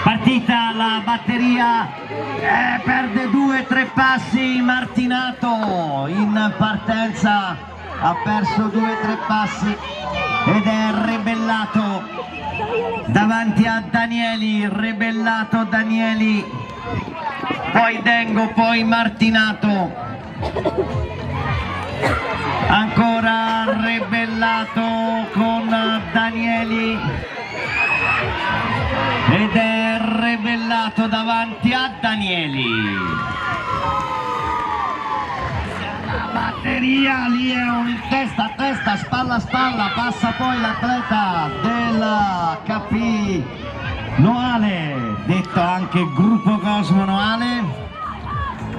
Partita la batteria, perde 2-3 passi Martinato in partenza, ha perso 2-3 passi ed è Rebellato davanti a Danieli, Rebellato, Danieli, poi Dengo, poi Martinato, ancora Rebellato con Danieli ed è Rebellato davanti a Danieli. La batteria lì è un testa a testa, spalla a spalla, passa poi l'atleta del KP Noale, detto anche Gruppo Cosmo Noale,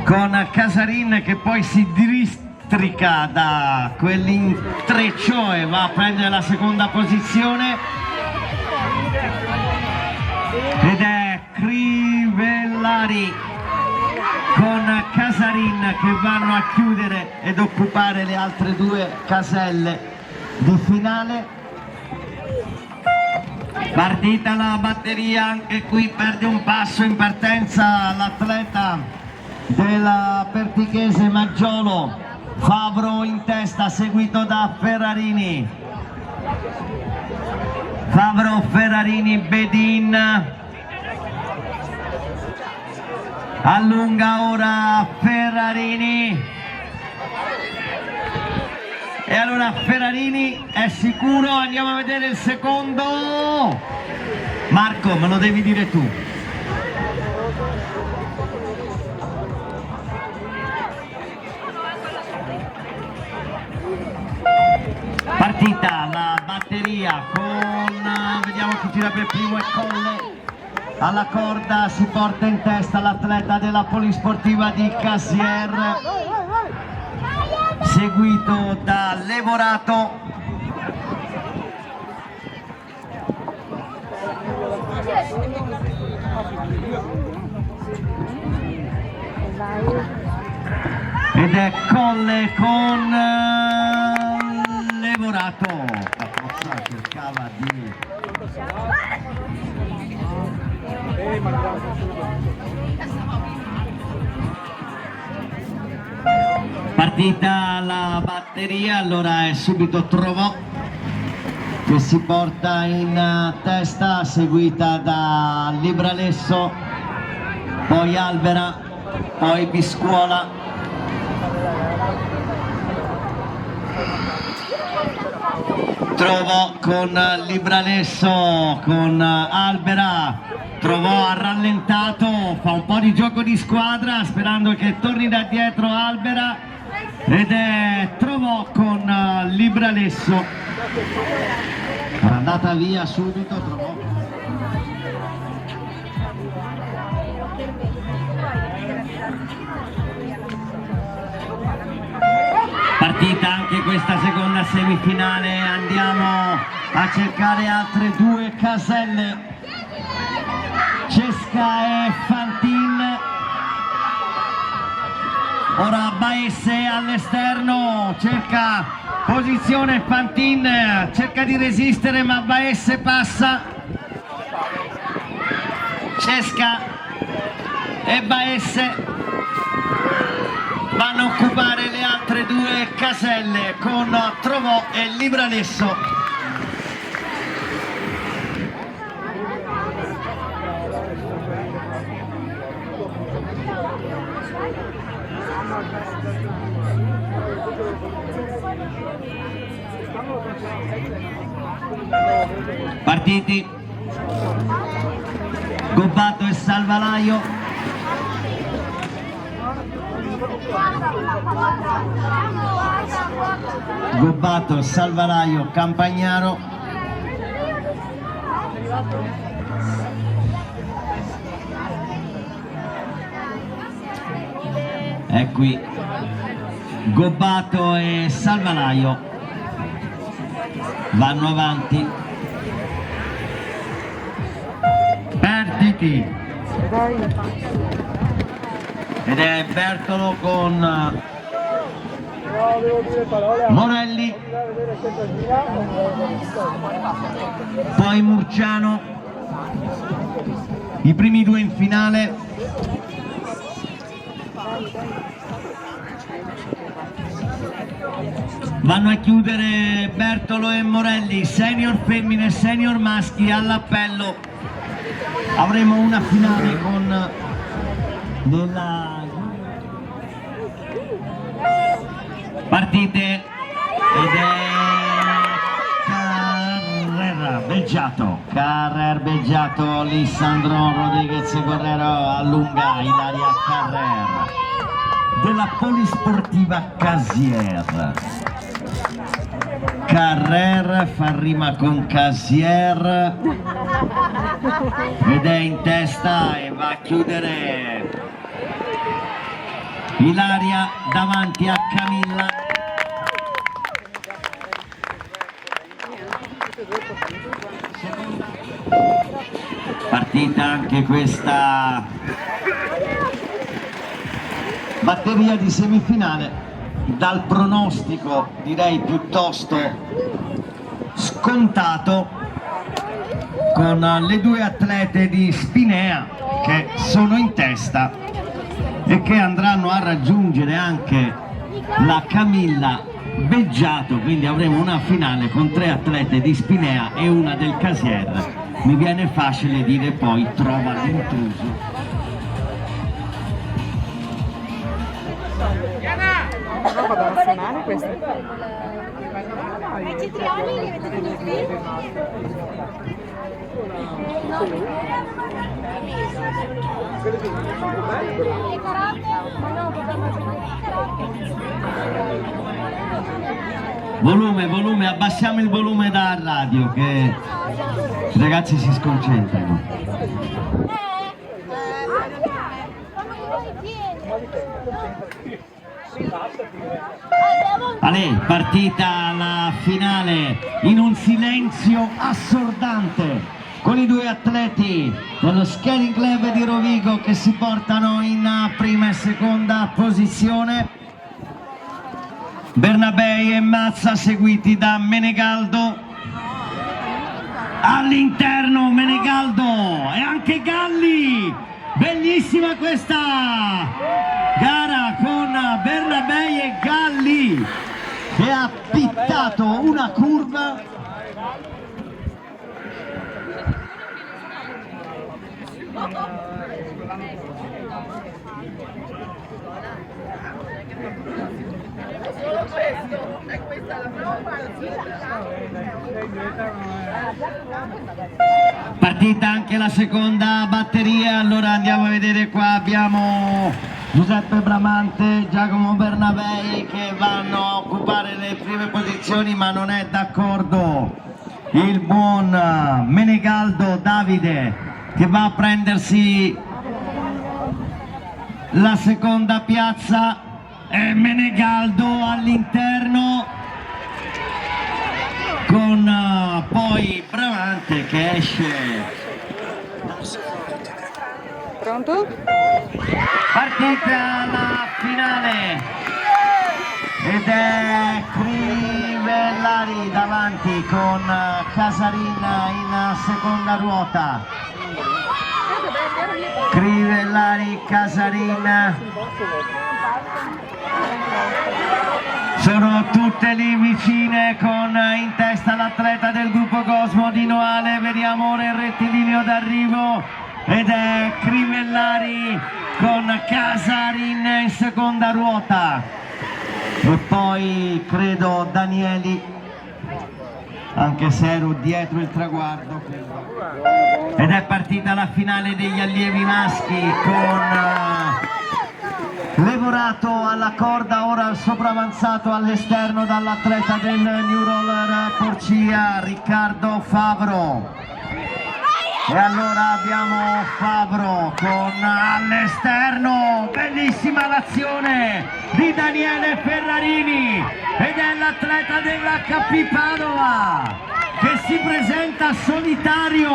con Casarin che poi si districa da quell'intreccio e va a prendere la seconda posizione. Ed è Crivellari con Casarin che vanno a chiudere ed occupare le altre due caselle di finale. Partita la batteria, anche qui perde un passo in partenza l'atleta della Pertichese Maggiolo, Favro in testa seguito da Ferrarini. Favro, Ferrarini, Bedin, allunga ora Ferrarini e allora Ferrarini è sicuro, andiamo a vedere il secondo. Marco, me lo devi dire tu. Partita la batteria con, vediamo chi tira per primo, e Colle alla corda, si porta in testa l'atleta della Polisportiva di Cassier, seguito da Levorato, ed è Colle con Levorato. Cercava di partita la batteria, allora è subito Trovò che si porta in testa, seguita da Libralesso, poi Albera, poi Biscuola, Trovò con Libralesso, con Albera. Trovò ha rallentato, fa un po' di gioco di squadra sperando che torni da dietro Albera ed è Trovò con Libralesso. È andata via subito Trovò. Partita anche questa seconda semifinale, andiamo a cercare altre due caselle, Cesca e Fantin. Ora Baesse all'esterno, cerca posizione Fantin, cerca di resistere ma Baesse passa. Cesca e Baesse vanno a occupare le altre due caselle con Trovò e Libralesso. Partiti Gobbato e Salvalaio. Gobbato, Salvalaio, Campagnaro. È qui Gobbato e Salvalaio vanno avanti. Partiti ed è Bertolo con Morelli, poi Murciano, i primi due in finale. Vanno a chiudere Bertolo e Morelli, senior femmine e senior maschi all'appello. Avremo una finale con della partite ed è Carrer Beggiato, Lissandro Rodriguez Guerrero allunga Ilaria Carrer della Polisportiva Casier. Carrer fa rima con Casier ed è in testa e va a chiudere Ilaria davanti a Camilla. Partita anche questa, batteria di semifinale dal pronostico direi piuttosto scontato, con le due atlete di Spinea che sono in testa e che andranno a raggiungere anche la Camilla Beggiato, quindi avremo una finale con tre atlete di Spinea e una del Casier. Mi viene facile dire poi trova l'intruso. Roba da nazionale questa? I citrioli li avete finiti? Le carote? Ma no, Volume, abbassiamo il volume dal radio che i ragazzi si sconcentrano. Ale, partita la finale in un silenzio assordante con i due atleti dello Skating Club di Rovigo che si portano in prima e seconda posizione. Bernabei e Mazza seguiti da Menegaldo. All'interno Menegaldo e anche Galli. Bellissima questa gara con Bernabei e Galli che ha pittato una curva. È questa la prova? Partita anche la seconda batteria, allora andiamo a vedere qua, abbiamo Giuseppe Bramante, Giacomo Bernabei che vanno a occupare le prime posizioni, ma non è d'accordo il buon Menegaldo Davide che va a prendersi la seconda piazza e Menegaldo all'interno con poi Bramante che esce. Pronto? Partita la finale ed è Crivellari davanti con Casarina in seconda ruota. Crivellari, Casarina sono tutte lì vicine con in testa l'atleta del gruppo Cosmo di Noale. Vediamo ora il rettilineo d'arrivo ed è Crivellari con Casarin in seconda ruota e poi credo Danieli, anche se ero dietro il traguardo, ed è partita la finale degli allievi maschi con Levorato alla corda, ora il sopravanzato all'esterno dall'atleta del New Roller Porcia, Riccardo Favro. E allora abbiamo Favro con all'esterno, bellissima l'azione di Daniele Ferrarini ed è l'atleta dell'HP Padova che si presenta solitario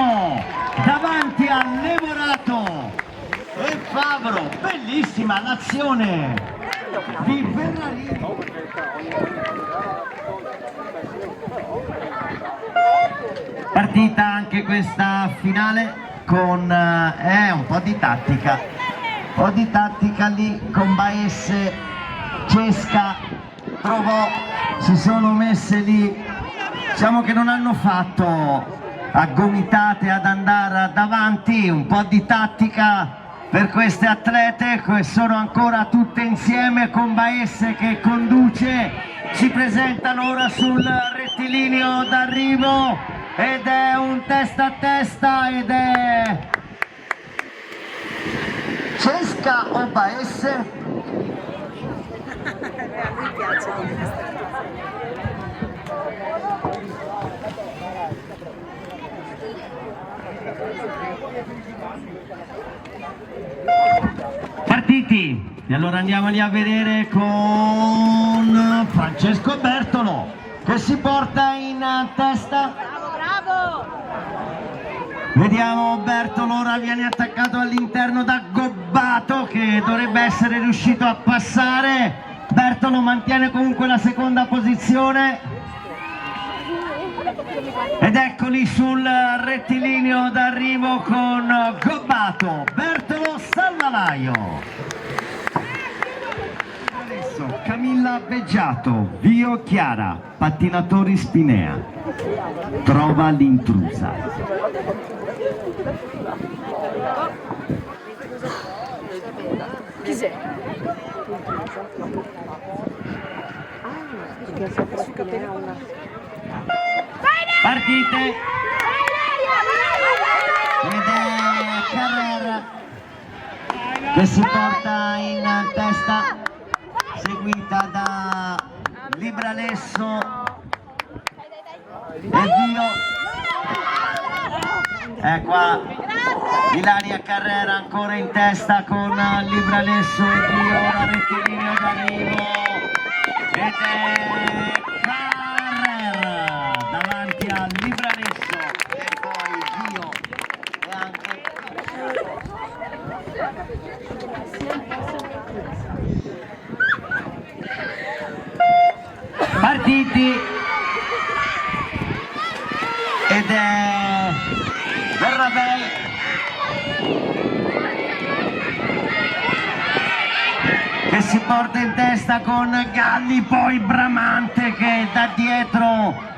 davanti a Levorato e Favro. Bellissima l'azione di Ferrarini. Partita anche questa finale con un po' di tattica, lì con Baesse, Cesca, trovò, si sono messe lì, diciamo che non hanno fatto a gomitate ad andare davanti, un po' di tattica per queste atlete che sono ancora tutte insieme, con Baesse che conduce, si presentano ora sul rettilineo d'arrivo ed è un testa a testa ed è Cesca o Baesse? A lui piace di questa. Partiti, e allora andiamoli a vedere con Francesco Bertolo che si porta in testa. Bravo! Vediamo Bertolo, ora viene attaccato all'interno da Gobbato che dovrebbe essere riuscito a passare. Bertolo mantiene comunque la seconda posizione ed eccoli sul rettilineo d'arrivo con Gobbato, Bertolo, Salvalaio. Adesso Camilla Beggiato, Vio Chiara, Pattinatori Spinea, trova l'intrusa. Chi sei? Partite ed è Carrera che si porta in testa, seguita da Libralesso e Dio. È qua Ilaria Carrera ancora in testa con Libralesso e Dio, ora rettilineo d'arrivo ed è Carrera davanti a Libralesso e poi Dio e anche partiti ed è Verrabei che si porta in testa con Galli, poi Bramante che da dietro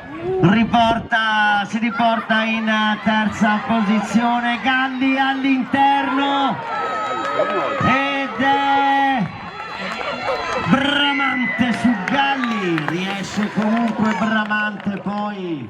si riporta in terza posizione, Galli all'interno ed è Bramante su Galli, riesce comunque Bramante poi